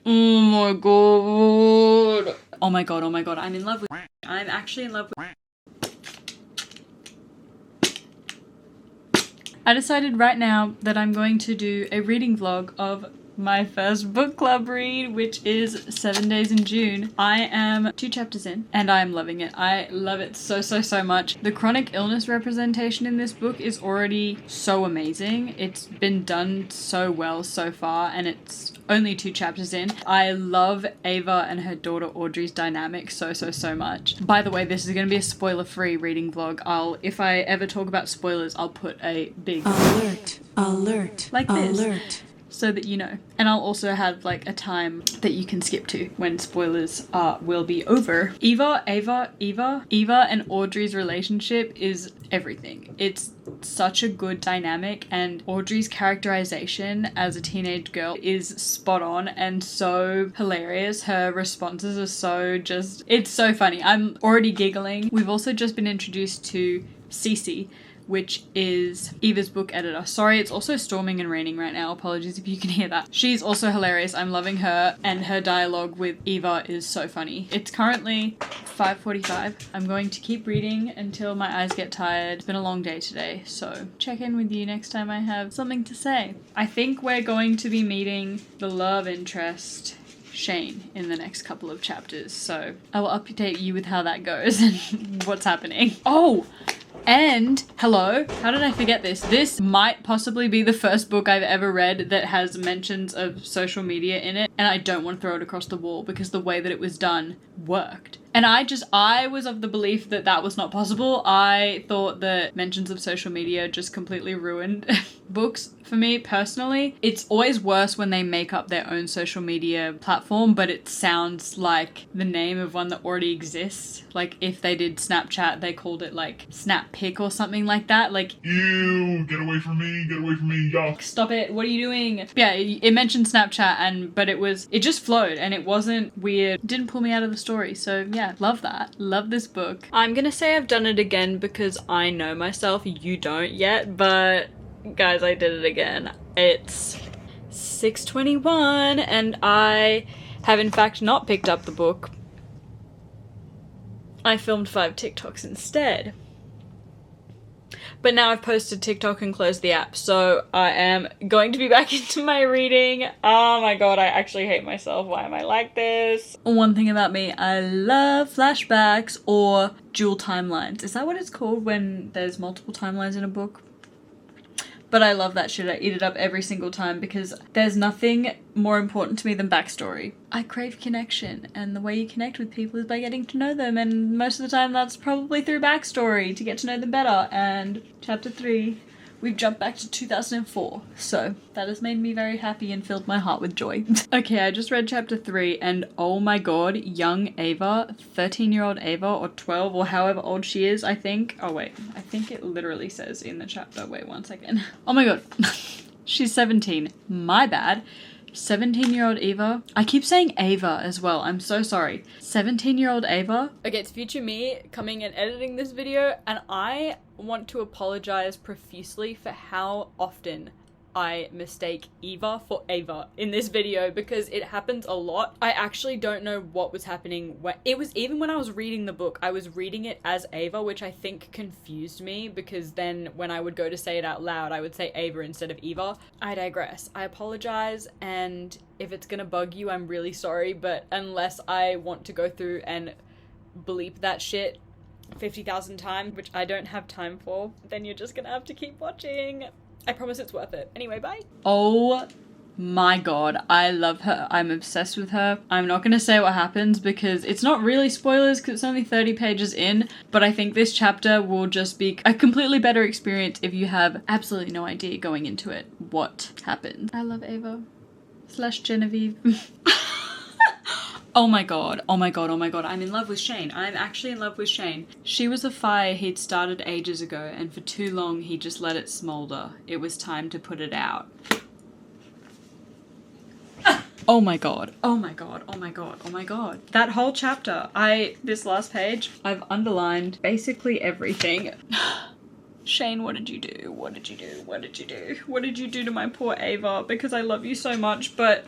Oh my god. Oh my god, oh my god. I'm in love with I'm actually in love with I decided right now that I'm going to do a reading vlog of my first book club read, which is 7 Days in June. I am 2 chapters in and I am loving it. I love it so, so, so much. The chronic illness representation in this book is already so amazing. It's been done so well so far and it's only 2 chapters in. I love Ava and her daughter Audrey's dynamic so, so, so much. By the way, this is going to be a spoiler-free reading vlog. If I ever talk about spoilers, I'll put a big alert, like this. alert. So that you know. And I'll also have like a time that you can skip to when spoilers will be over. Eva and Audrey's relationship is everything. It's such a good dynamic and Audrey's characterization as a teenage girl is spot on and so hilarious. Her responses are so just, it's so funny. I'm already giggling. We've also just been introduced to Cece, which is Eva's book editor. Sorry, it's also storming and raining right now. Apologies if you can hear that. She's also hilarious. I'm loving her and her dialogue with Eva is so funny. It's currently 5:45. I'm going to keep reading until my eyes get tired. It's been a long day today, so check in with you next time I have something to say. I think we're going to be meeting the love interest Shane in the next couple of chapters, so I will update you with how that goes and what's happening. Oh! And, hello, how did I forget this? This might possibly be the first book I've ever read that has mentions of social media in it, and I don't want to throw it across the wall because the way that it was done worked. And I was of the belief that that was not possible. I thought that mentions of social media just completely ruined books for me personally. It's always worse when they make up their own social media platform, but it sounds like the name of one that already exists. Like if they did Snapchat, they called it like Snap Pic or something like that. Like, ew, get away from me, yuck. Stop it, what are you doing? Yeah, it mentioned Snapchat but it just flowed and it wasn't weird. It didn't pull me out of the story. So yeah, love that. Love this book. I'm gonna say I've done it again because I know myself, you don't yet, but guys, I did it again. It's 6:21 and I have in fact not picked up the book. I filmed 5 TikToks instead. But now I've posted TikTok and closed the app, so I am going to be back into my reading. Oh my god, I actually hate myself. Why am I like this? One thing about me, I love flashbacks or dual timelines. Is that what it's called when there's multiple timelines in a book? But I love that shit. I eat it up every single time because there's nothing more important to me than backstory. I crave connection, and the way you connect with people is by getting to know them, and most of the time that's probably through backstory to get to know them better. And chapter 3, we've jumped back to 2004, so that has made me very happy and filled my heart with joy. Okay, I just read chapter 3 and oh my god, young Ava, 13-year-old Ava, or 12 or however old she is, I think. Oh wait, I think it literally says in the chapter. Wait one second. Oh my god, she's 17. My bad. 17-year-old Ava. I keep saying Ava as well. I'm so sorry. 17-year-old Ava. Okay, it's future me coming and editing this video, and I want to apologize profusely for how often I mistake Eva for Ava in this video because it happens a lot. I actually don't know what was happening. Even when I was reading the book, I was reading it as Ava, which I think confused me because then when I would go to say it out loud, I would say Ava instead of Eva. I digress. I apologize, and if it's gonna bug you, I'm really sorry, but unless I want to go through and bleep that shit 50,000 times, which I don't have time for, then you're just gonna have to keep watching. I promise it's worth it. Anyway, bye. Oh my god, I love her. I'm obsessed with her. I'm not gonna say what happens because it's not really spoilers because it's only 30 pages in, but I think this chapter will just be a completely better experience if you have absolutely no idea going into it what happens. I love Ava / Genevieve. Oh my god, oh my god, oh my god, I'm in love with Shane. I'm actually in love with Shane. She was a fire he'd started ages ago, and for too long he just let it smolder. It was time to put it out. Oh my god, oh my god, oh my god, oh my god. That whole chapter, this last page, I've underlined basically everything. Shane, what did you do? What did you do? What did you do? What did you do to my poor Ava? Because I love you so much, but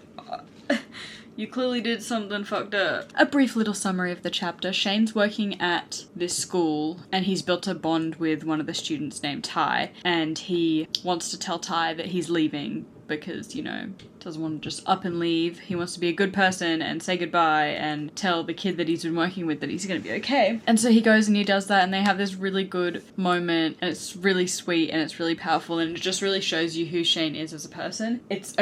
You clearly did something fucked up. A brief little summary of the chapter. Shane's working at this school and he's built a bond with one of the students named Ty, and he wants to tell Ty that he's leaving because, you know, doesn't want to just up and leave. He wants to be a good person and say goodbye and tell the kid that he's been working with that he's gonna be okay. And so he goes and he does that, and they have this really good moment, and it's really sweet and it's really powerful, and it just really shows you who Shane is as a person. It's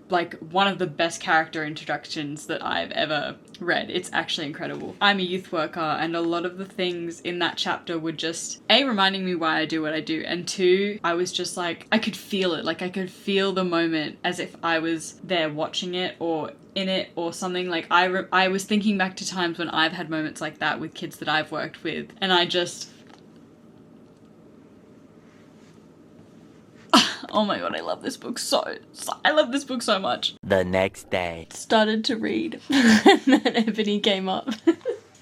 like one of the best character introductions that I've ever read. It's actually incredible. I'm a youth worker, and a lot of the things in that chapter were just A, reminding me why I do what I do, and 2, I was just like, I could feel it. Like I could feel the moment as if I was there watching it or in it or something. Like I was thinking back to times when I've had moments like that with kids that I've worked with, and I just oh my god, I love this book I love this book so much. The next day. Started to read and then Ebony came up.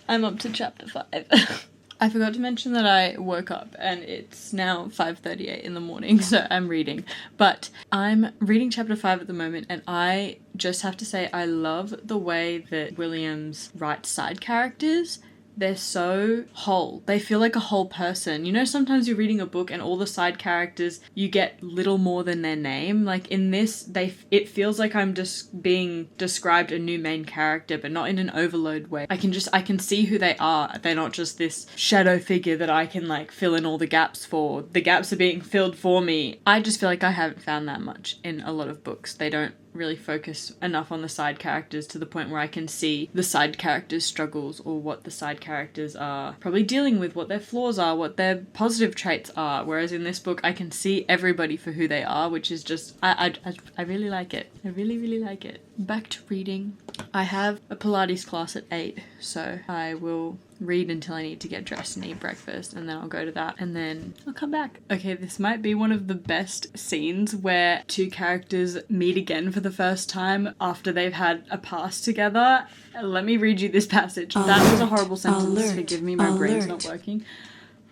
I'm up to chapter 5. I forgot to mention that I woke up and it's now 5:38 in the morning, so I'm reading. But I'm reading chapter 5 at the moment, and I just have to say I love the way that Williams writes side characters. They're so whole. They feel like a whole person. You know, sometimes you're reading a book and all the side characters, you get little more than their name. Like in this, it feels like I'm just being described a new main character, but not in an overload way. I can see who they are. They're not just this shadow figure that I can like fill in all the gaps for. The gaps are being filled for me. I just feel like I haven't found that much in a lot of books. They don't really focus enough on the side characters to the point where I can see the side characters' struggles or what the side characters are probably dealing with, what their flaws are, what their positive traits are. Whereas in this book, I can see everybody for who they are, which is just, I really like it. I really, really like it. Back to reading. I have a Pilates class at 8, so I will read until I need to get dressed and eat breakfast, and then I'll go to that and then I'll come back. Okay, this might be one of the best scenes where two characters meet again for the first time after they've had a past together. Let me read you this passage. That was a horrible sentence. Forgive me, my brain's not working.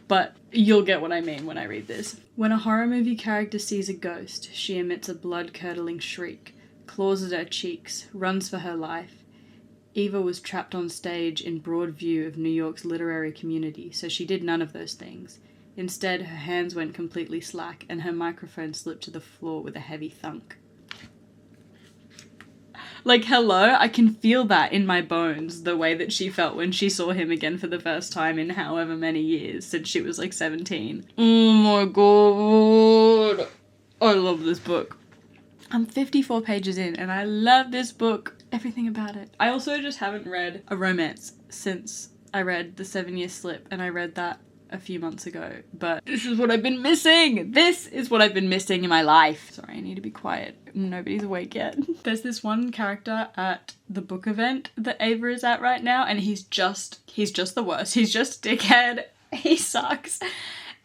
But you'll get what I mean when I read this. When a horror movie character sees a ghost, she emits a blood-curdling shriek, claws at her cheeks, runs for her life. Eva was trapped on stage in broad view of New York's literary community, so she did none of those things. Instead, her hands went completely slack, and her microphone slipped to the floor with a heavy thunk. Like, hello? I can feel that in my bones, the way that she felt when she saw him again for the first time in however many years, since she was like 17. Oh my god. I love this book. I'm 54 pages in, and I love this book. Everything about it. I also just haven't read a romance since I read The 7-Year Slip, and I read that a few months ago. But this is what I've been missing! This is what I've been missing in my life. Sorry, I need to be quiet. Nobody's awake yet. There's this one character at the book event that Ava is at right now, and he's just the worst. He's just dickhead. He sucks.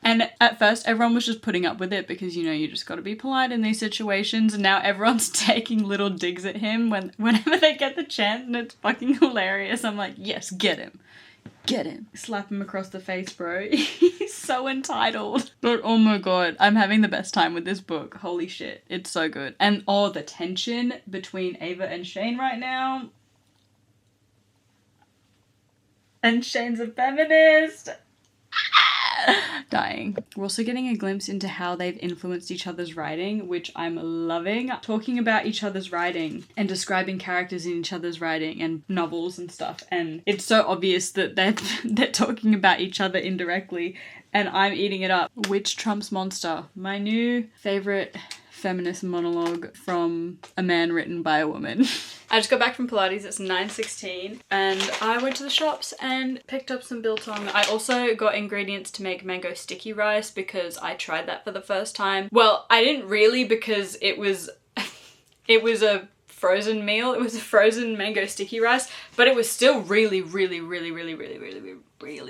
And at first, everyone was just putting up with it because, you know, you just gotta be polite in these situations. And now everyone's taking little digs at him whenever they get the chance, and it's fucking hilarious. I'm like, yes, get him. Get him. Slap him across the face, bro. He's so entitled. But oh my god, I'm having the best time with this book. Holy shit, it's so good. And oh, the tension between Ava and Shane right now. And Shane's a feminist. Dying. We're also getting a glimpse into how they've influenced each other's writing, which I'm loving. Talking about each other's writing and describing characters in each other's writing and novels and stuff, and it's so obvious that they're talking about each other indirectly, and I'm eating it up. Which trumps monster? My new favorite feminist monologue from a man written by a woman. I just got back from Pilates, it's 9:16, and I went to the shops and picked up some biltong. I also got ingredients to make mango sticky rice because I tried that for the first time. Well, I didn't really, because it was a frozen meal. It was a frozen mango sticky rice, but it was still really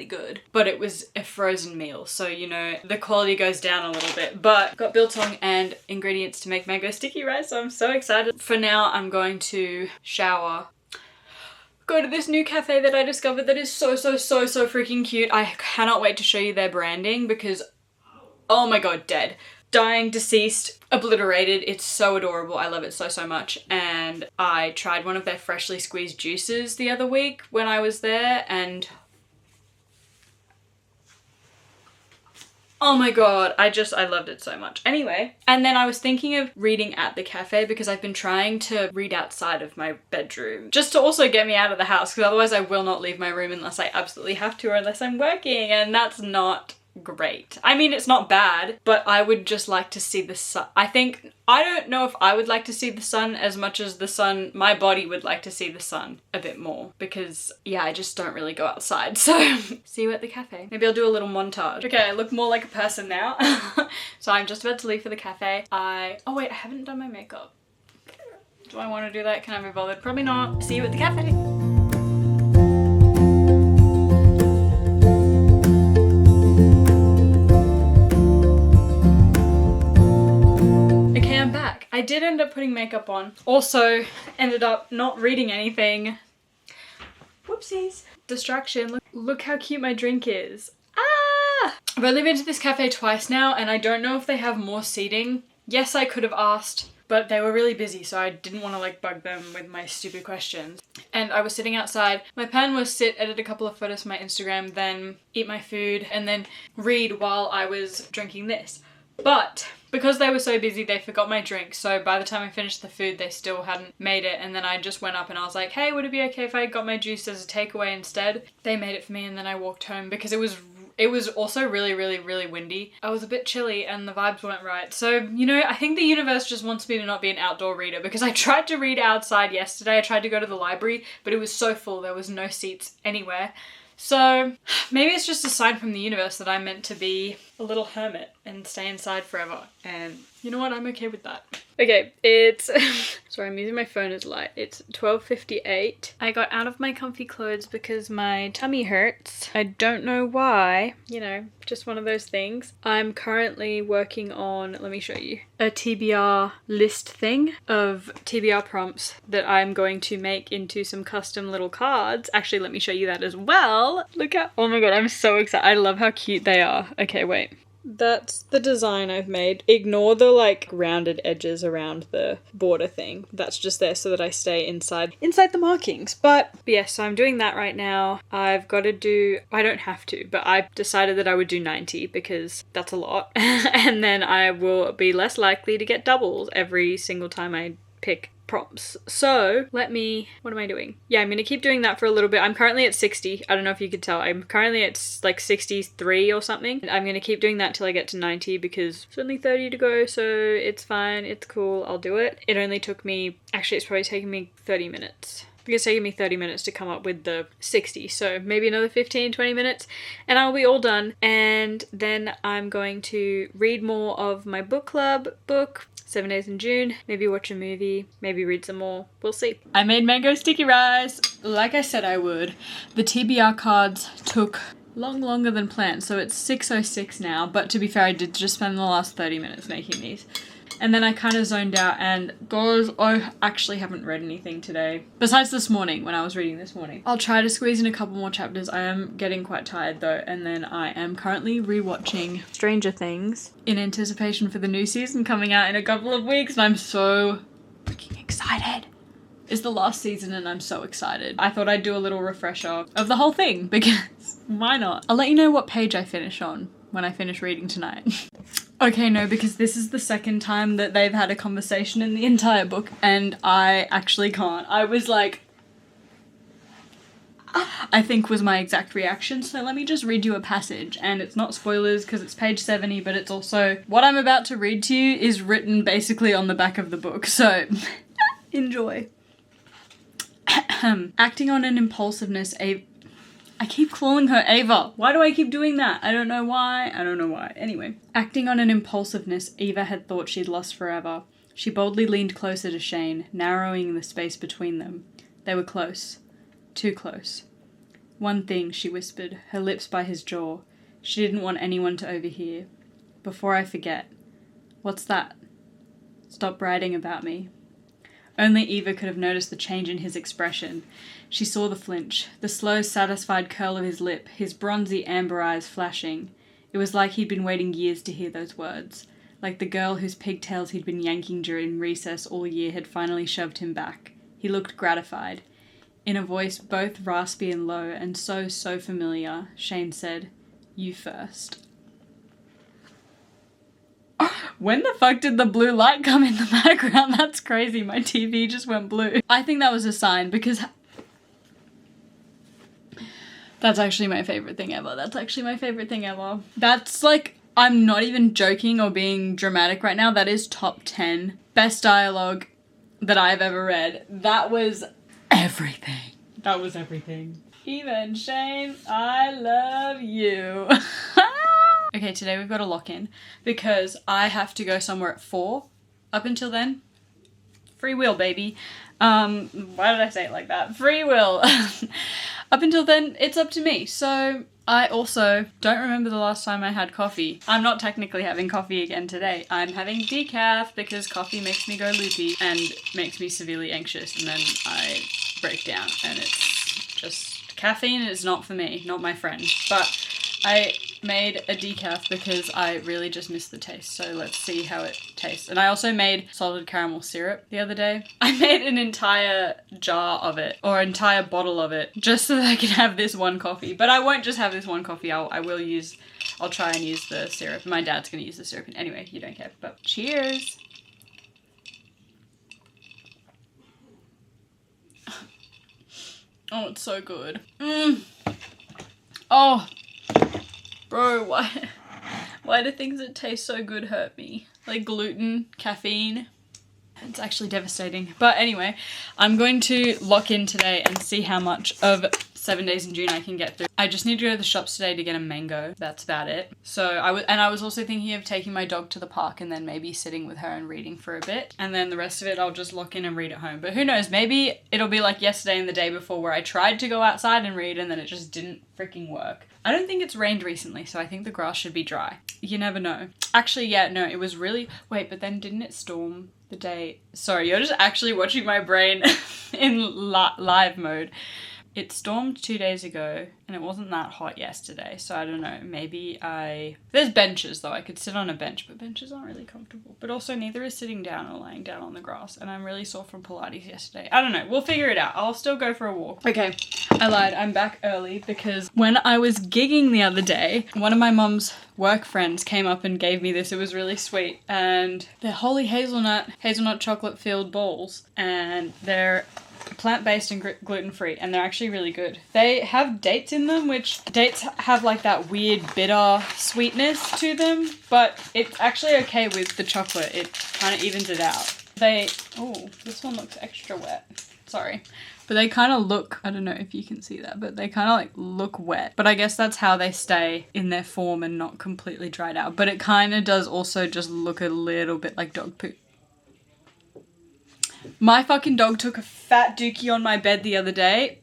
good. But it was a frozen meal, so you know, the quality goes down a little bit. But got biltong and ingredients to make mango sticky rice, so I'm so excited. For now, I'm going to shower, go to this new cafe that I discovered that is so freaking cute. I cannot wait to show you their branding because, oh my god, dead. Dying Deceased Obliterated. It's so adorable. I love it so, so much. And I tried one of their freshly squeezed juices the other week when I was there, and oh my god, I loved it so much. Anyway, and then I was thinking of reading at the cafe because I've been trying to read outside of my bedroom just to also get me out of the house, because otherwise I will not leave my room unless I absolutely have to or unless I'm working, and that's not great. I mean, it's not bad, but I would just like to see the sun. I don't know if I would like to see the sun as much as the sun, my body would like to see the sun a bit more, because yeah, I just don't really go outside. So see you at the cafe. Maybe I'll do a little montage. Okay, I look more like a person now. So I'm just about to leave for the cafe. Oh wait, I haven't done my makeup. Do I want to do that? Can I be bothered? Probably not. See you at the cafe. I did end up putting makeup on. Also ended up not reading anything. Whoopsies. Distraction. Look how cute my drink is. Ah! I've only been to this cafe twice now, and I don't know if they have more seating. Yes, I could have asked, but they were really busy, so I didn't want to like bug them with my stupid questions. And I was sitting outside. My plan was sit, edit a couple of photos for my Instagram, then eat my food, and then read while I was drinking this. But because they were so busy, they forgot my drink. So by the time I finished the food, they still hadn't made it. And then I just went up and I was like, hey, would it be okay if I got my juice as a takeaway instead? They made it for me, and then I walked home because it was also really, really, really windy. I was a bit chilly and the vibes weren't right. So, you know, I think the universe just wants me to not be an outdoor reader, because I tried to read outside yesterday. I tried to go to the library, but it was so full. There was no seats anywhere. So maybe it's just a sign from the universe that I'm meant to be a little hermit and stay inside forever. And you know what? I'm okay with that. Okay, it's sorry, I'm using my phone as light. It's 12:58. I got out of my comfy clothes because my tummy hurts. I don't know why, you know, just one of those things. I'm currently working on, let me show you, a TBR list thing of TBR prompts that I'm going to make into some custom little cards. Actually, let me show you that as well. Look at, oh my god, I'm so excited. I love how cute they are. Okay, wait. That's the design I've made. Ignore the like rounded edges around the border thing. That's just there so that I stay inside the markings. But yes, so I'm doing that right now. I've got to do, I don't have to, but I decided that I would do 90 because that's a lot. And then I will be less likely to get doubles every single time I pick prompts. So what am I doing? Yeah, I'm gonna keep doing that for a little bit. I'm currently at 60. I don't know if you could tell. I'm currently at like 63 or something. I'm gonna keep doing that till I get to 90 because it's only 30 to go, so it's fine, it's cool, I'll do it. It only took me, actually it's probably taken me 30 minutes. It's taken me 30 minutes to come up with the 60, so maybe another 15-20 minutes and I'll be all done. And then I'm going to read more of my book club book, 7 Days in June, maybe watch a movie, maybe read some more, we'll see. I made mango sticky rice, like I said I would. The TBR cards took longer than planned, so it's 6:06 now, but to be fair, I did just spend the last 30 minutes making these. And then I kind of zoned out and I actually haven't read anything today. Besides this morning, when I was reading this morning. I'll try to squeeze in a couple more chapters. I am getting quite tired though. And then I am currently rewatching Stranger Things in anticipation for the new season coming out in a couple of weeks. And I'm so freaking excited. It's the last season and I'm so excited. I thought I'd do a little refresher of the whole thing because why not? I'll let you know what page I finish on when I finish reading tonight. Okay, no, because this is the second time that they've had a conversation in the entire book and I actually can't. I was like, I think was my exact reaction. So let me just read you a passage, and it's not spoilers because it's page 70, but it's also, what I'm about to read to you is written basically on the back of the book. So enjoy. Acting on an impulsiveness, I keep calling her Ava. Why do I keep doing that? I don't know why. Anyway. Acting on an impulsiveness Eva had thought she'd lost forever. She boldly leaned closer to Shane, narrowing the space between them. They were close. Too close. One thing, she whispered, her lips by his jaw. She didn't want anyone to overhear. Before I forget. What's that? Stop writing about me. Only Eva could have noticed the change in his expression. She saw the flinch, the slow, satisfied curl of his lip, his bronzy amber eyes flashing. It was like he'd been waiting years to hear those words. like the girl whose pigtails he'd been yanking during recess all year had finally shoved him back. He looked gratified. In a voice both raspy and low and so familiar, Shane said, "You first." When the fuck did the blue light come in the background? That's crazy. My TV just went blue. I think that was a sign because that's actually my favorite thing ever. That's actually my favorite thing ever. That's like, I'm not even joking or being dramatic right now. That is top 10 best dialogue that I've ever read. That was everything. That was everything. Even Shane, I love you. Okay, today we've got a lock-in because I have to go somewhere at 4. Up until then, free will, baby. Why did I say it like that? Free will. Up until then, it's up to me. So I also don't remember the last time I had coffee. I'm not technically having coffee again today. I'm having decaf because coffee makes me go loopy and makes me severely anxious, and then I break down, and it's just, caffeine is not for me, not my friend. But I made a decaf because I really just miss the taste, so let's see how it tastes. And I also made salted caramel syrup the other day. I made an entire jar of it, or entire bottle of it, just so that I can have this one coffee. But I won't just have this one coffee, I'll try and use the syrup. My dad's gonna use the syrup. Anyway, you don't care, but cheers! Oh, it's so good. Oh! Bro, why do things that taste so good hurt me? Like gluten, caffeine. It's actually devastating. But anyway, I'm going to lock in today and see how much of 7 days in June I can get through. I just need to go to the shops today to get a mango. That's about it. So I was also thinking of taking my dog to the park and then maybe sitting with her and reading for a bit. And then the rest of it I'll just lock in and read at home. But who knows, maybe it'll be like yesterday and the day before where I tried to go outside and read and then it just didn't freaking work. I don't think it's rained recently, so I think the grass should be dry. You never know. Actually, yeah, no, it was really... Wait, but then didn't it storm the day... Sorry, you're just actually watching my brain in live mode. It stormed 2 days ago and it wasn't that hot yesterday, so I don't know, maybe there's benches though, I could sit on a bench, but benches aren't really comfortable. But also neither is sitting down or lying down on the grass, and I'm really sore from Pilates yesterday. I don't know, we'll figure it out. I'll still go for a walk. Okay, I lied, I'm back early because when I was gigging the other day, one of my mum's work friends came up and gave me this. It was really sweet, and they're holy hazelnut chocolate filled balls, and they're plant-based and gluten-free, and they're actually really good. They have dates in them, which dates have like that weird bitter sweetness to them, but it's actually okay with the chocolate. It kind of evens it out. Oh, this one looks extra wet. Sorry. But they kind of look, I don't know if you can see that, but they kind of like look wet. But I guess that's how they stay in their form and not completely dried out. But it kind of does also just look a little bit like dog poop. My fucking dog took a fat dookie on my bed the other day.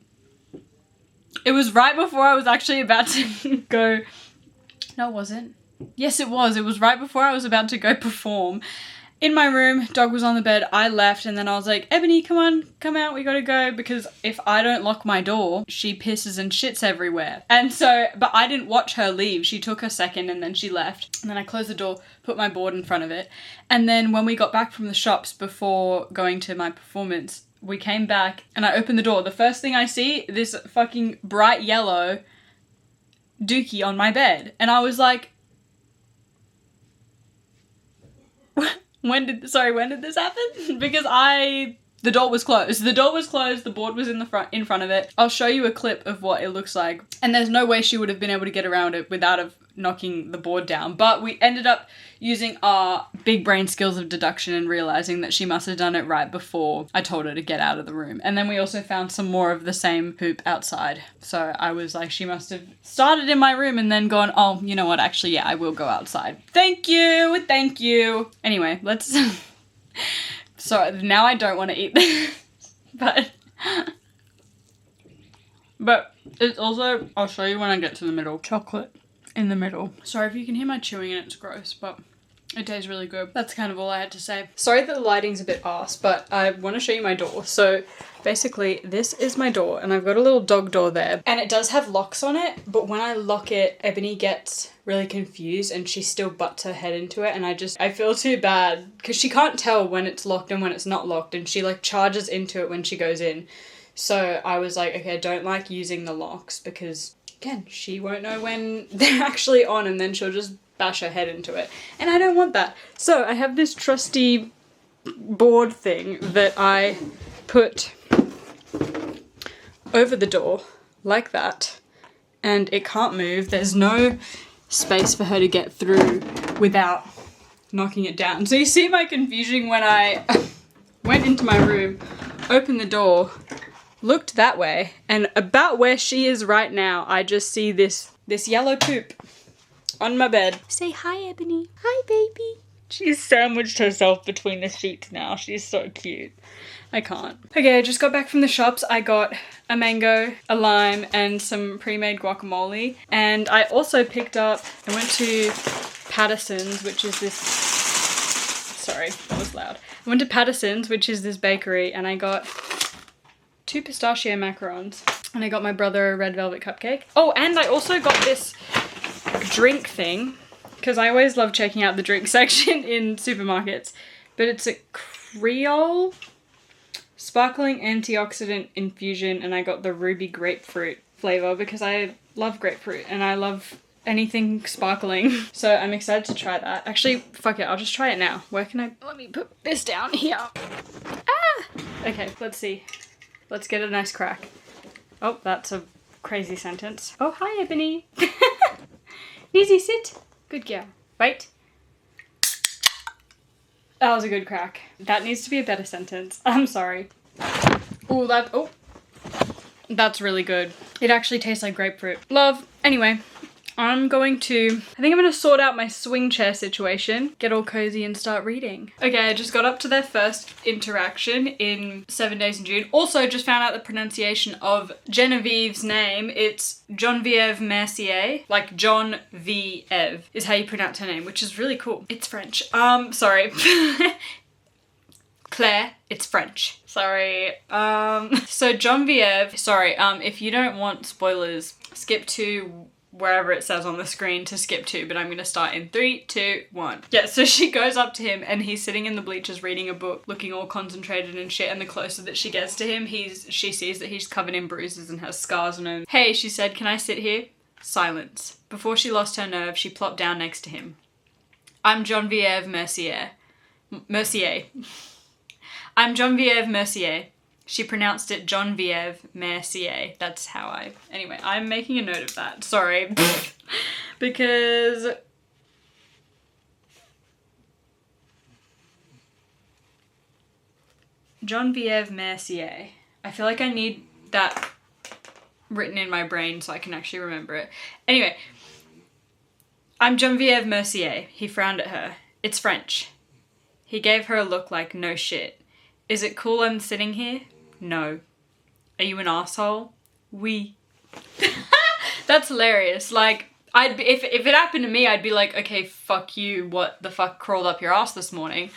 It was right before I was actually about to go... No, it wasn't. Yes, it was. It was right before I was about to go perform. In my room, dog was on the bed, I left, and then I was like, Ebony, come on, come out, we gotta go, because if I don't lock my door, she pisses and shits everywhere. And so, but I didn't watch her leave. She took a second and then she left. And then I closed the door, put my board in front of it. And then when we got back from the shops before going to my performance, we came back and I opened the door. The first thing I see, this fucking bright yellow dookie on my bed. And I was like, when did this happen? Because the door was closed. The door was closed, the board was in front of it. I'll show you a clip of what it looks like. And there's no way she would have been able to get around it without knocking the board down. But we ended up using our big brain skills of deduction and realizing that she must have done it right before I told her to get out of the room. And then we also found some more of the same poop outside. So I was like, she must have started in my room and then gone, oh, you know what, actually, yeah, I will go outside. Thank you. Anyway, let's... So now I don't want to eat this, but it's also, I'll show you when I get to the middle. Chocolate in the middle. Sorry if you can hear my chewing and it's gross, but it tastes really good. That's kind of all I had to say. Sorry that the lighting's a bit arse, but I want to show you my door. So basically this is my door and I've got a little dog door there and it does have locks on it, but when I lock it, Ebony gets really confused and she still butts her head into it, and I feel too bad because she can't tell when it's locked and when it's not locked, and she like charges into it when she goes in. So I was like, okay, I don't like using the locks because, again, she won't know when they're actually on and then she'll just bash her head into it. And I don't want that. So I have this trusty board thing that I put over the door like that, and it can't move. There's no space for her to get through without knocking it down. So you see my confusion when I went into my room, opened the door, looked that way, and about where she is right now, I just see this yellow poop on my bed. Say hi, Ebony. Hi, baby. She's sandwiched herself between the sheets now. She's so cute. I can't. Okay, I just got back from the shops. I got a mango, a lime, and some pre-made guacamole. And I also picked up, I went to Patterson's, which is this, sorry, that was loud. I went to Patterson's, which is this bakery, and I got 2 pistachio macarons. And I got my brother a red velvet cupcake. Oh, and I also got this drink thing, because I always love checking out the drink section in supermarkets. But it's a Creole sparkling antioxidant infusion, and I got the ruby grapefruit flavor because I love grapefruit and I love anything sparkling. So I'm excited to try that. Actually, fuck it, I'll just try it now. Where can I, let me put this down here. Ah! Okay, let's see. Let's get a nice crack. Oh, that's a crazy sentence. Oh, hi, Ebony. Easy, sit. Good girl. Wait. That was a good crack. That needs to be a better sentence. I'm sorry. Ooh, that's really good. It actually tastes like grapefruit. Love. Anyway, I think I'm gonna sort out my swing chair situation, get all cozy and start reading. Okay, I just got up to their first interaction in 7 Days in June. Also just found out the pronunciation of Genevieve's name. It's Geneviève Mercier, like John V. Ev is how you pronounce her name, which is really cool. It's French. Sorry. Claire, it's French. Sorry. So Geneviève, sorry, if you don't want spoilers, skip to wherever it says on the screen to skip to, but I'm gonna start in 3, 2, 1. Yeah, so she goes up to him and he's sitting in the bleachers reading a book, looking all concentrated and shit, and the closer that she gets to him, she sees that he's covered in bruises and has scars on him. Hey, she said, can I sit here? Silence. Before she lost her nerve, she plopped down next to him. I'm Geneviève Mercier. I'm Geneviève Mercier. She pronounced it Geneviève Mercier. That's how anyway, I'm making a note of that. Sorry. Because Geneviève Mercier. I feel like I need that written in my brain so I can actually remember it. Anyway, I'm Geneviève Mercier. He frowned at her. It's French. He gave her a look like no shit. Is it cool I'm sitting here? No. Are you an asshole? Oui. That's hilarious. Like, if it happened to me, I'd be like, okay, fuck you, what the fuck crawled up your ass this morning?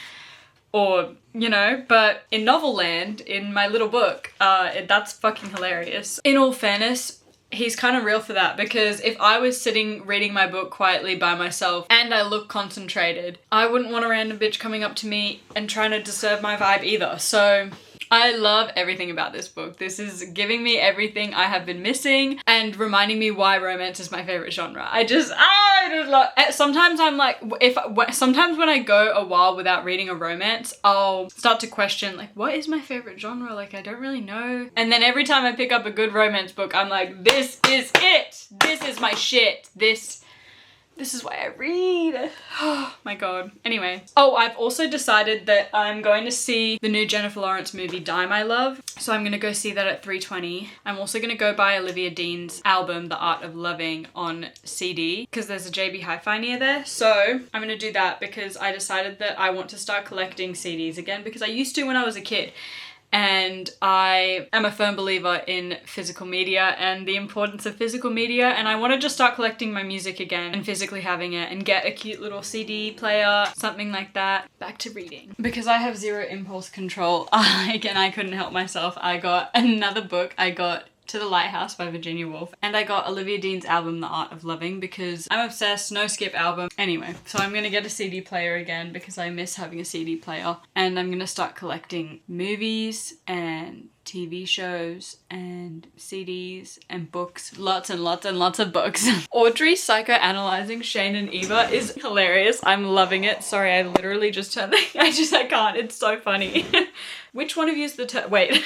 Or, you know, but in novel land, in my little book, that's fucking hilarious. In all fairness, he's kind of real for that, because if I was sitting reading my book quietly by myself and I look concentrated, I wouldn't want a random bitch coming up to me and trying to disturb my vibe either. So I love everything about this book. This is giving me everything I have been missing and reminding me why romance is my favorite genre. I just love, sometimes I'm like, sometimes when I go a while without reading a romance, I'll start to question, like, what is my favorite genre? Like, I don't really know. And then every time I pick up a good romance book, I'm like, this is it. This is my shit. This is why I read. Oh my god. Anyway. Oh, I've also decided that I'm going to see the new Jennifer Lawrence movie, Die My Love. So I'm gonna go see that at 3:20. I'm also gonna go buy Olivia Dean's album, The Art of Loving, on CD, because there's a JB Hi-Fi near there. So I'm gonna do that because I decided that I want to start collecting CDs again, because I used to when I was a kid. And I am a firm believer in physical media and the importance of physical media, and I want to just start collecting my music again and physically having it and get a cute little CD player, something like that. Back to reading. Because I have zero impulse control, again, I couldn't help myself. I got another book. I got to the Lighthouse by Virginia Woolf, and I got Olivia Dean's album The Art of Loving because I'm obsessed. No skip album. Anyway, so I'm gonna get a CD player again because I miss having a CD player, and I'm gonna start collecting movies and TV shows and CDs and books. Lots and lots and lots of books. Audrey psychoanalyzing Shane and Eva is hilarious. I'm loving it. Sorry, I literally just turned the- I can't. It's so funny. Which one of you is the wait.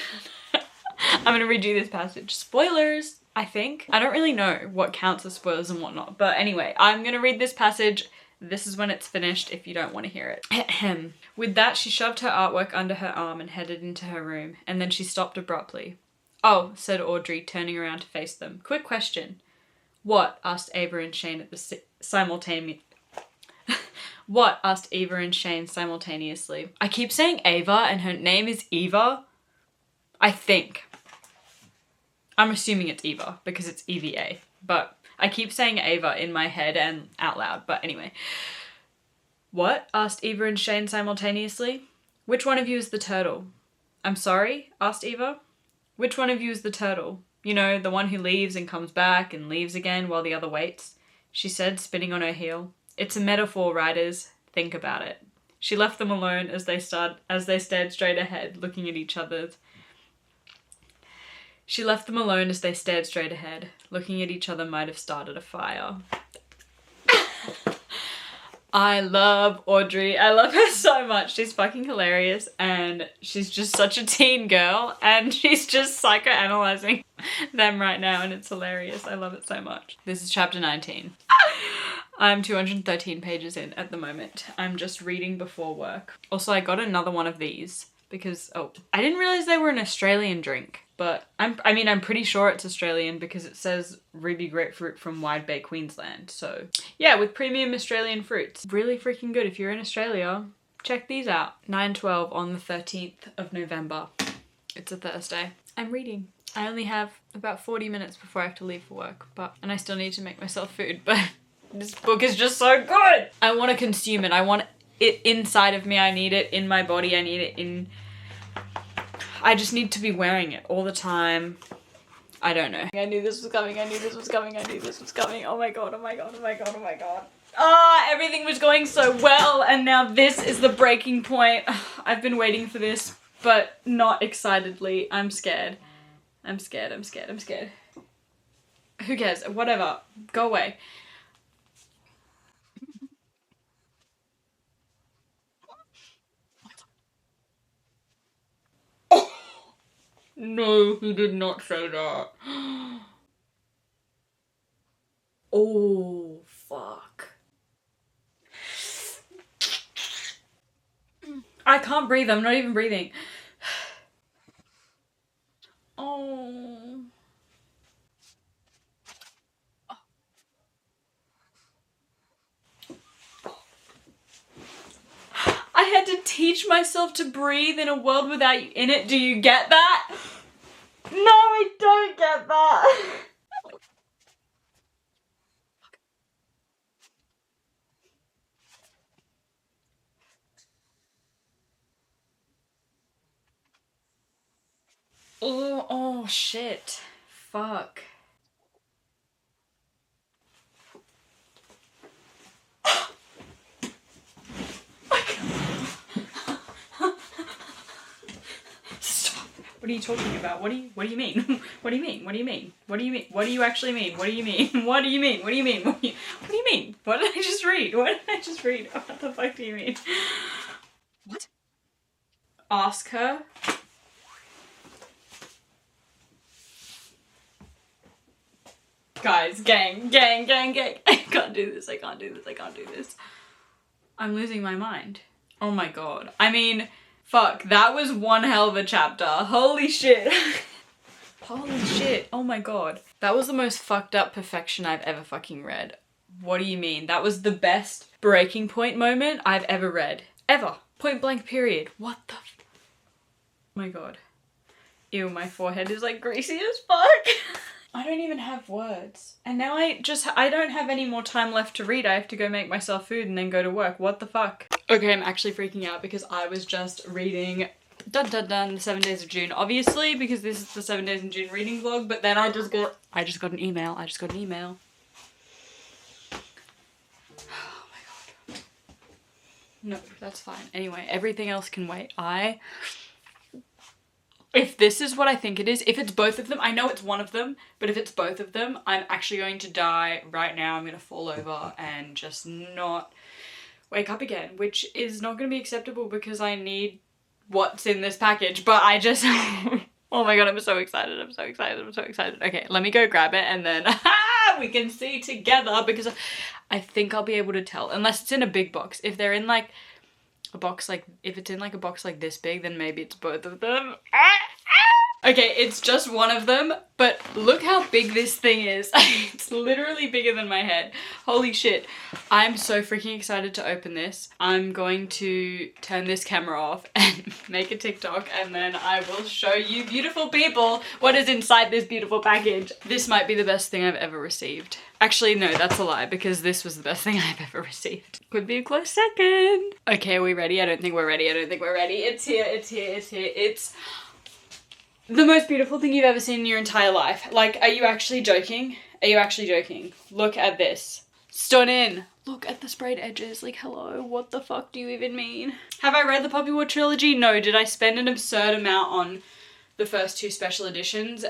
I'm gonna read you this passage. Spoilers, I think. I don't really know what counts as spoilers and whatnot, but anyway, I'm gonna read this passage. This is when it's finished if you don't want to hear it. Ahem. With that, she shoved her artwork under her arm and headed into her room, and then she stopped abruptly. "Oh," said Audrey, turning around to face them. "Quick question." "What?" asked Ava and Shane at the simultaneous. "What?" asked Eva and Shane simultaneously. I keep saying Ava and her name is Eva. I think. I'm assuming it's Eva because it's EVA, but I keep saying Ava in my head and out loud, but anyway. "What?" asked Eva and Shane simultaneously. "Which one of you is the turtle?" "I'm sorry?" asked Eva. "Which one of you is the turtle? You know, the one who leaves and comes back and leaves again while the other waits," she said, spinning on her heel. "It's a metaphor, writers. Think about it." She left them alone as they stared straight ahead, looking at each other. She left them alone as they stared straight ahead. Looking at each other might have started a fire. I love Audrey. I love her so much. She's fucking hilarious and she's just such a teen girl and she's just psychoanalyzing them right now and it's hilarious. I love it so much. This is chapter 19. I'm 213 pages in at the moment. I'm just reading before work. Also, I got another one of these because, oh, I didn't realize they were an Australian drink. But I'm pretty sure it's Australian because it says Ruby Grapefruit from Wide Bay, Queensland. So yeah, with premium Australian fruits. Really freaking good. If you're in Australia, check these out. 9:12 on the 13th of November. It's a Thursday. I'm reading. I only have about 40 minutes before I have to leave for work, and I still need to make myself food, but this book is just so good. I want to consume it. I want it inside of me. I need it in my body. I need it in... I just need to be wearing it all the time. I don't know. I knew this was coming. I knew this was coming. I knew this was coming. Oh my god, oh my god, oh my god, oh my god. Ah, everything was going so well and now this is the breaking point. I've been waiting for this, but not excitedly. I'm scared. I'm scared, I'm scared, I'm scared. Who cares? Whatever. Go away. No, he did not say that. Oh, fuck. I can't breathe. I'm not even breathing. Oh. I had to teach myself to breathe in a world without you in it. Do you get that? No, I don't get that. Oh shit. Fuck. Stop. What are you talking about? What do you mean? What do you mean? What do you mean? What do you mean? What do you actually mean? What do you mean? What do you mean? What do you mean? What do you mean? What did I just read? What did I just read? What the fuck do you mean? What? Ask her. Guys, gang. I can't do this, I can't do this, I can't do this. I'm losing my mind. Oh my god. I mean, fuck, that was one hell of a chapter. Holy shit. Holy shit, oh my god. That was the most fucked up perfection I've ever fucking read. What do you mean? That was the best breaking point moment I've ever read. Ever. Point blank period. What the f- Oh my god. Ew, my forehead is like greasy as fuck. I don't even have words. And now I don't have any more time left to read. I have to go make myself food and then go to work. What the fuck? Okay, I'm actually freaking out because I was just reading dun dun dun, the 7 days of June, obviously, because this is the 7 days in June reading vlog, but then I just got an email. Oh my god. No, that's fine. Anyway, everything else can wait. If this is what I think it is, if it's both of them, I know it's one of them, but if it's both of them, I'm actually going to die right now. I'm going to fall over and just not wake up again, which is not going to be acceptable because I need what's in this package, but I just, oh my god, I'm so excited. Okay, let me go grab it and then we can see together because I think I'll be able to tell, unless it's in a big box. If they're in like a box like, if it's in like a box like this big, then maybe it's both of them. Okay, it's just one of them, but look how big this thing is. It's literally bigger than my head. Holy shit. I'm so freaking excited to open this. I'm going to turn this camera off and make a TikTok, and then I will show you beautiful people what is inside this beautiful package. This might be the best thing I've ever received. Actually, no, that's a lie, because this was the best thing I've ever received. Could be a close second. Okay, are we ready? I don't think we're ready. It's here. It's the most beautiful thing you've ever seen in your entire life. Like, are you actually joking? Look at this. Stunning. Look at the sprayed edges. Like, hello, what the fuck do you even mean? Have I read the Poppy War trilogy? No. Did I spend an absurd amount on the first 2 special editions?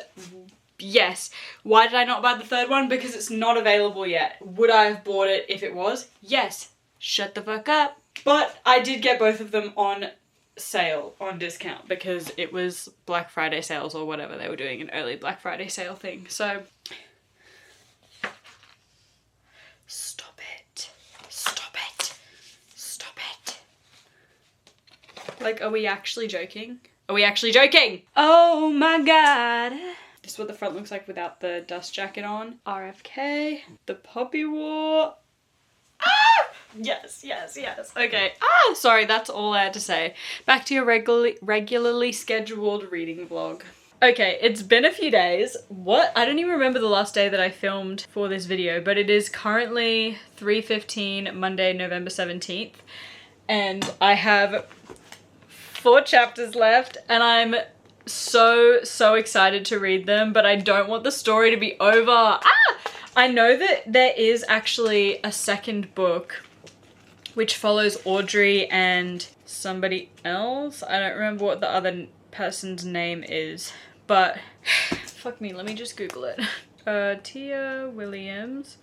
Yes. Why did I not buy the third one? Because it's not available yet. Would I have bought it if it was? Yes. Shut the fuck up. But I did get both of them on sale, on discount, because it was Black Friday sales or whatever they were doing, an early Black Friday sale thing. So stop it. Like, are we actually joking? Oh my god. This is what the front looks like without the dust jacket on. RFK, the Poppy War. Ah! Yes. Okay. Sorry, that's all I had to say. Back to your regularly scheduled reading vlog. Okay, it's been a few days. What? I don't even remember the last day that I filmed for this video, but it is currently 3:15, Monday, November 17th, and I have 4 chapters left, and I'm so excited to read them, but I don't want the story to be over. I know that there is actually a second book which follows Audrey and somebody else. I don't remember what the other person's name is, but fuck me, let me just Google it. Tia Williams,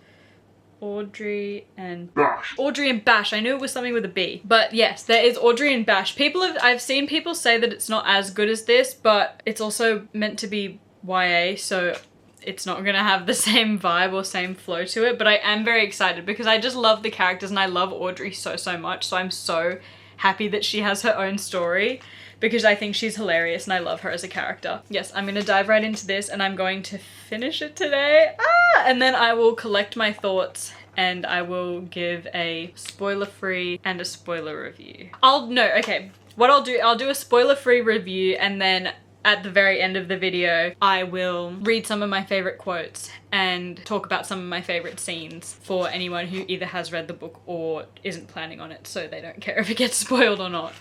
Audrey and Bash. I knew it was something with a B. But yes, there is Audrey and Bash. I've seen people say that it's not as good as this, but it's also meant to be YA, so it's not gonna have the same vibe or same flow to it, but I am very excited because I just love the characters and I love Audrey so much, so I'm so happy that she has her own story because I think she's hilarious and I love her as a character. Yes, I'm gonna dive right into this and I'm going to finish it today. And then I will collect my thoughts and I will give a spoiler-free and a spoiler review. What I'll do a spoiler-free review, and then at the very end of the video, I will read some of my favorite quotes and talk about some of my favorite scenes for anyone who either has read the book or isn't planning on it, so they don't care if it gets spoiled or not.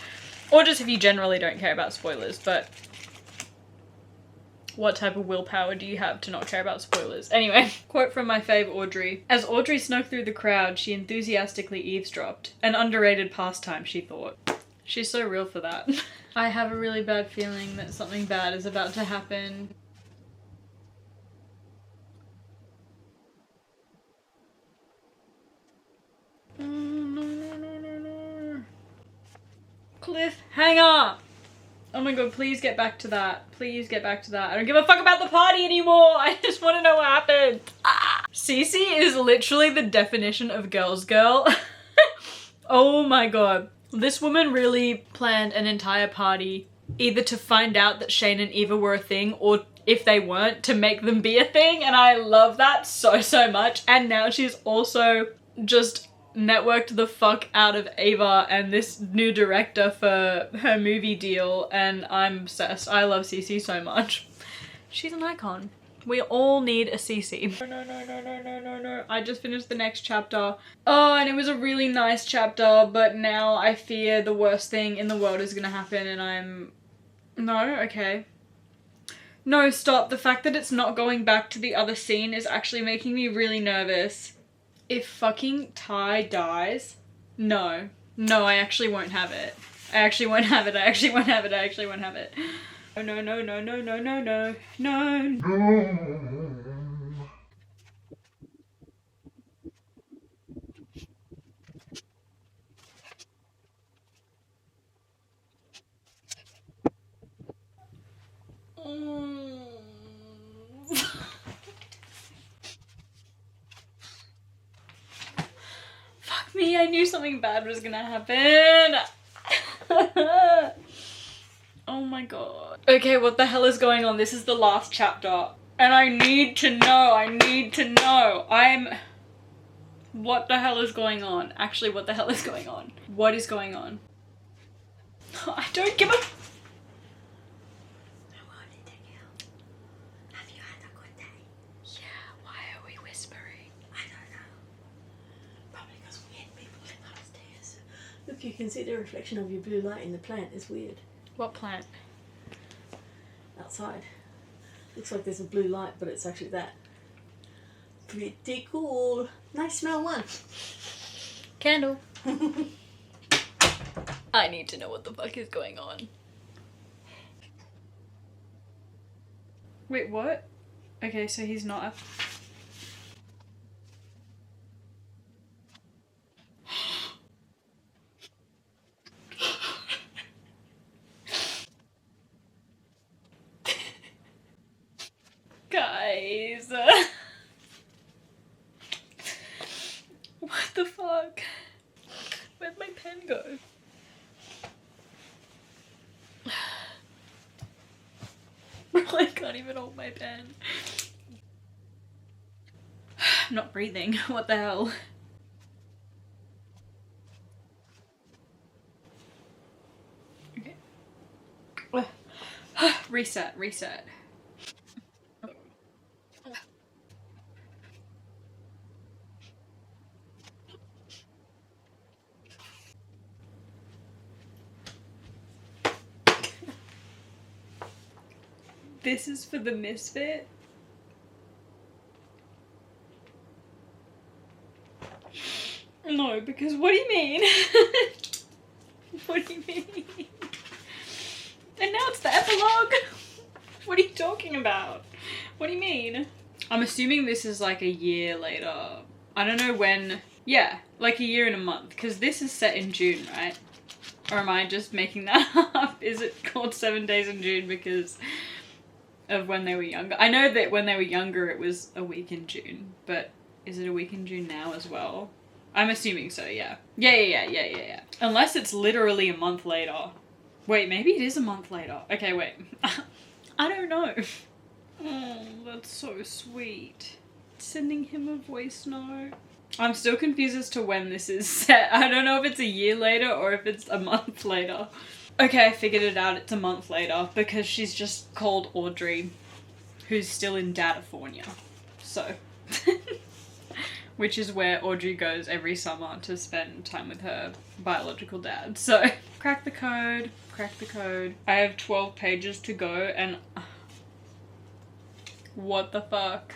Or just if you generally don't care about spoilers, but what type of willpower do you have to not care about spoilers? Anyway, quote from my fave Audrey. As Audrey snuck through the crowd, she enthusiastically eavesdropped. An underrated pastime, she thought. She's so real for that. I have a really bad feeling that something bad is about to happen. No. Cliffhanger! Oh my god, please get back to that. I don't give a fuck about the party anymore. I just want to know what happened. Cece is literally the definition of girl's girl. Oh my god. This woman really planned an entire party either to find out that Shane and Eva were a thing, or if they weren't, to make them be a thing, and I love that so much. And now she's also just networked the fuck out of Ava and this new director for her movie deal, and I'm obsessed. I love Cece so much. She's an icon. We all need a Cece. No. I just finished the next chapter. Oh, and it was a really nice chapter, but now I fear the worst thing in the world is gonna happen, and I'm No? Okay. No, stop. The fact that it's not going back to the other scene is actually making me really nervous. If fucking Ty dies, no. No, I actually won't have it. I actually won't have it. I actually won't have it. I actually won't have it. Oh, no, no, no, no, no, no, no, no. No. Fuck me, I knew something bad was gonna happen. Oh my god. Okay, what the hell is going on? This is the last chapter. And I need to know. I need to know. What the hell is going on? Actually, what the hell is going on? What is going on? I don't give a... Have you had a good day? Yeah, why are we whispering? I don't know. Probably because we had people in upstairs. Look, you can see the reflection of your blue light in the plant. It's weird. What plant? Outside. Looks like there's a blue light, but it's actually that. Pretty cool. Nice smell one. Candle. I need to know what the fuck is going on. Wait, what? Okay, so he's not a... Guys. What the fuck? Where'd my pen go? I can't even hold my pen. I'm not breathing. What the hell? Okay. Reset, reset. This is for the misfit? No, because what do you mean? What do you mean? And now it's the epilogue? What are you talking about? What do you mean? I'm assuming this is like a year later. I don't know when. Yeah, like a year and a month, because this is set in June, right? Or am I just making that up? Is it called 7 Days in June because of when they were younger? I know that when they were younger it was a week in June, but is it a week in June now as well? I'm assuming so, yeah. Yeah. Unless it's literally a month later. Wait, maybe it is a month later. Okay, wait. I don't know. Oh, that's so sweet. Sending him a voice note. I'm still confused as to when this is set. I don't know if it's a year later or if it's a month later. Okay, I figured it out. It's a month later because she's just called Audrey, who's still in Datafornia. So, which is where Audrey goes every summer to spend time with her biological dad. So, crack the code, crack the code. I have 12 pages to go and what the fuck?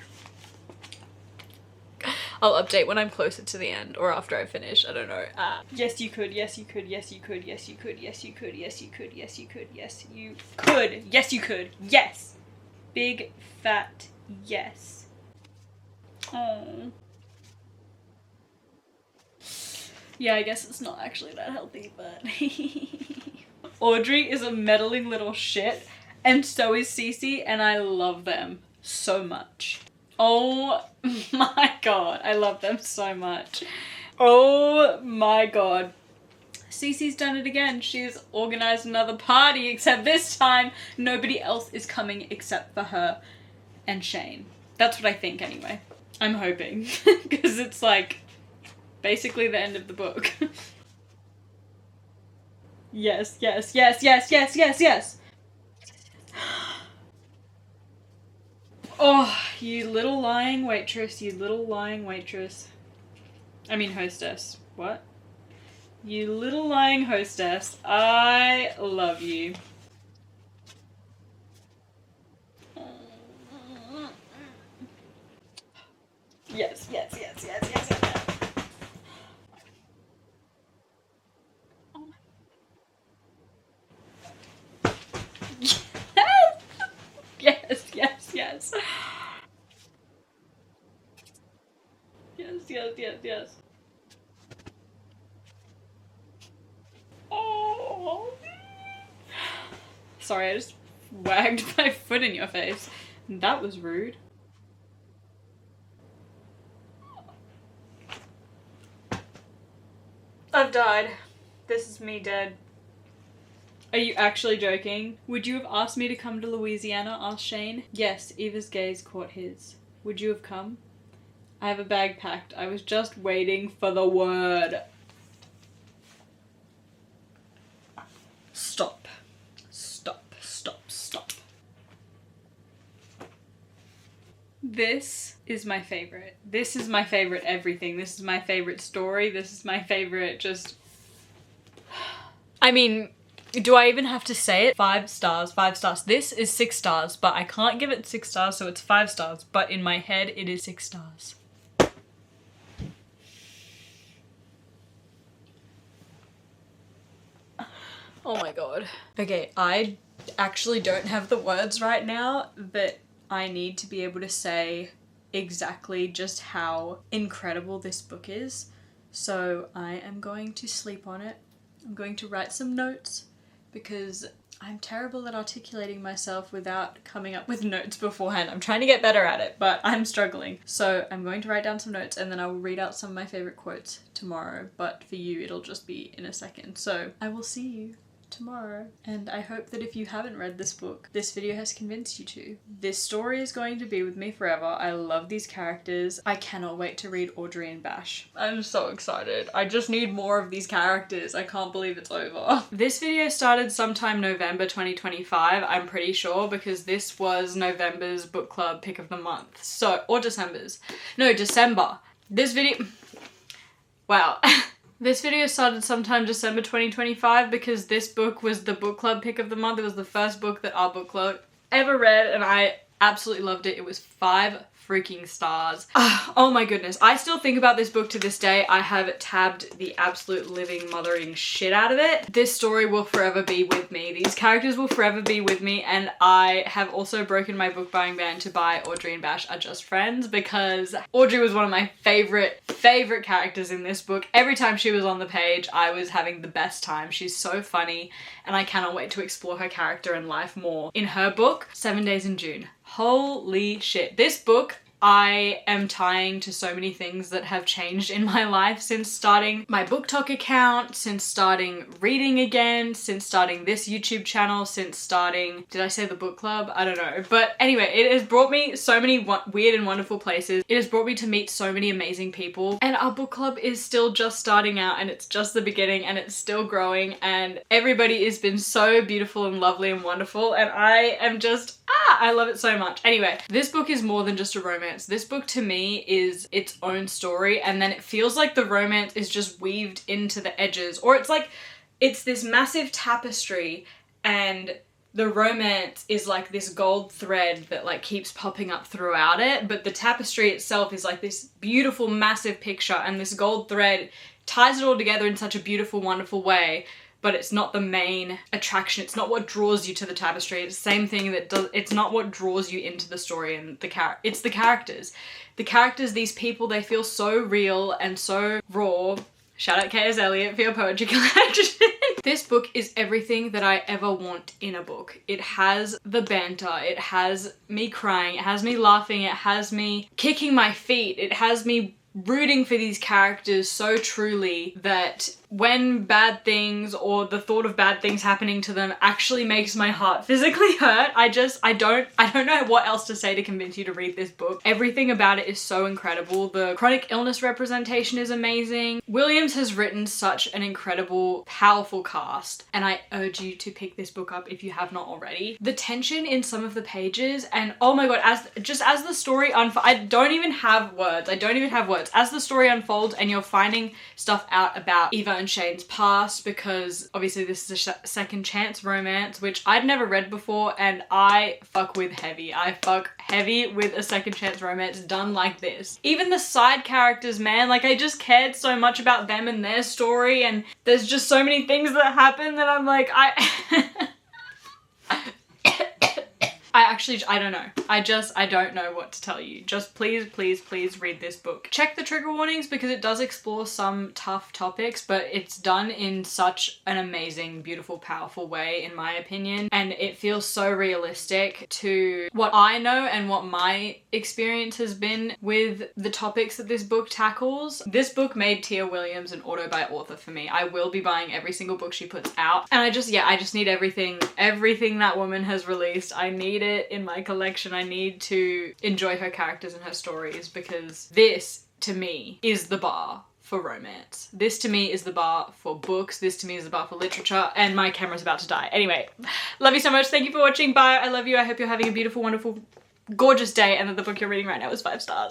I'll update when I'm closer to the end or after I finish. I don't know. Yes, you could. Yes, you could. Yes, you could. Yes, you could. Yes, you could. Yes, you could. Yes, you could. Yes, you could. Yes, you could. Yes. Big fat yes. Oh. Yeah, I guess it's not actually that healthy, but Audrey is a meddling little shit, and so is Cece, and I love them so much. Oh my god, I love them so much. Oh my god. Cece's done it again. She's organized another party, except this time nobody else is coming except for her and Shane. That's what I think anyway. I'm hoping, because it's like basically the end of the book. Yes. Oh, you little lying waitress, you little lying waitress. I mean hostess. What? You little lying hostess. I love you. Yes, yes, yes, yes, yes, yes, yes. Oh my. Yes, yes, yes. Yes, yes, yes, yes. Oh. Sorry, I just wagged my foot in your face. That was rude. I've died. This is me dead. Are you actually joking? Would you have asked me to come to Louisiana? Asked Shane. Yes, Eva's gaze caught his. Would you have come? I have a bag packed. I was just waiting for the word. Stop. Stop. Stop. Stop. This is my favorite. This is my favorite everything. This is my favorite story. This is my favorite just... I mean, do I even have to say it? 5 stars, 5 stars. This is 6 stars, but I can't give it 6 stars, so it's 5 stars. But in my head, it is 6 stars. Oh my god. Okay, I actually don't have the words right now, but I need to be able to say exactly just how incredible this book is. So I am going to sleep on it. I'm going to write some notes because I'm terrible at articulating myself without coming up with notes beforehand. I'm trying to get better at it, but I'm struggling. So I'm going to write down some notes and then I will read out some of my favorite quotes tomorrow, but for you it'll just be in a second. So I will see you tomorrow, and I hope that if you haven't read this book, this video has convinced you to. This story is going to be with me forever. I love these characters. I cannot wait to read Audrey and Bash. I'm so excited. I just need more of these characters. I can't believe it's over. This video started sometime November 2025, I'm pretty sure, because this was November's book club pick of the month. So, or December's. No, December. This video... Wow. This video started sometime December 2025 because this book was the book club pick of the month. It was the first book that our book club ever read and I absolutely loved it. It was 5 freaking stars. Oh my goodness. I still think about this book to this day. I have tabbed the absolute living mothering shit out of it. This story will forever be with me. These characters will forever be with me, and I have also broken my book buying ban to buy Audrey and Bash Are Just Friends because Audrey was one of my favorite characters in this book. Every time she was on the page, I was having the best time. She's so funny and I cannot wait to explore her character and life more in her book, 7 Days in June. Holy shit. This book I am tying to so many things that have changed in my life since starting my BookTok account, since starting reading again, since starting this YouTube channel, since starting, did I say the book club? I don't know. But anyway, it has brought me so many weird and wonderful places. It has brought me to meet so many amazing people, and our book club is still just starting out and it's just the beginning and it's still growing, and everybody has been so beautiful and lovely and wonderful, and I am just, I love it so much. Anyway, this book is more than just a romance. This book to me is its own story, and then it feels like the romance is just weaved into the edges, or it's like it's this massive tapestry and the romance is like this gold thread that like keeps popping up throughout it, but the tapestry itself is like this beautiful massive picture, and this gold thread ties it all together in such a beautiful, wonderful way. But it's not the main attraction. It's not what draws you to the tapestry. It's the same thing that does, it's not what draws you into the story and it's the characters. The characters, these people, they feel so real and so raw. Shout out K.S. Eliot for your poetry collection. This book is everything that I ever want in a book. It has the banter, it has me crying, it has me laughing, it has me kicking my feet, it has me rooting for these characters so truly that when bad things or the thought of bad things happening to them actually makes my heart physically hurt. I don't know what else to say to convince you to read this book. Everything about it is so incredible. The chronic illness representation is amazing. Williams has written such an incredible, powerful cast, and I urge you to pick this book up if you have not already. The tension in some of the pages, and oh my god, as the story unfolds, I don't even have words. As the story unfolds and you're finding stuff out about Eva and Shane's past, because obviously this is a second chance romance, which I'd never read before, and I fuck with heavy. I fuck heavy with a second chance romance done like this. Even the side characters, man, like I just cared so much about them and their story, and there's just so many things that happen that I'm like, I don't know. I don't know what to tell you. Just please, please, please read this book. Check the trigger warnings because it does explore some tough topics, but it's done in such an amazing, beautiful, powerful way, in my opinion. And it feels so realistic to what I know and what my experience has been with the topics that this book tackles. This book made Tia Williams an auto by author for me. I will be buying every single book she puts out. And I just need everything that woman has released. I need it in my collection. I need to enjoy her characters and her stories, because this to me is the bar for romance. This to me is the bar for books. This to me is the bar for literature, and my camera's about to die. Anyway, love you so much. Thank you for watching. Bye. I love you. I hope you're having a beautiful, wonderful, gorgeous day, and that the book you're reading right now is 5 stars.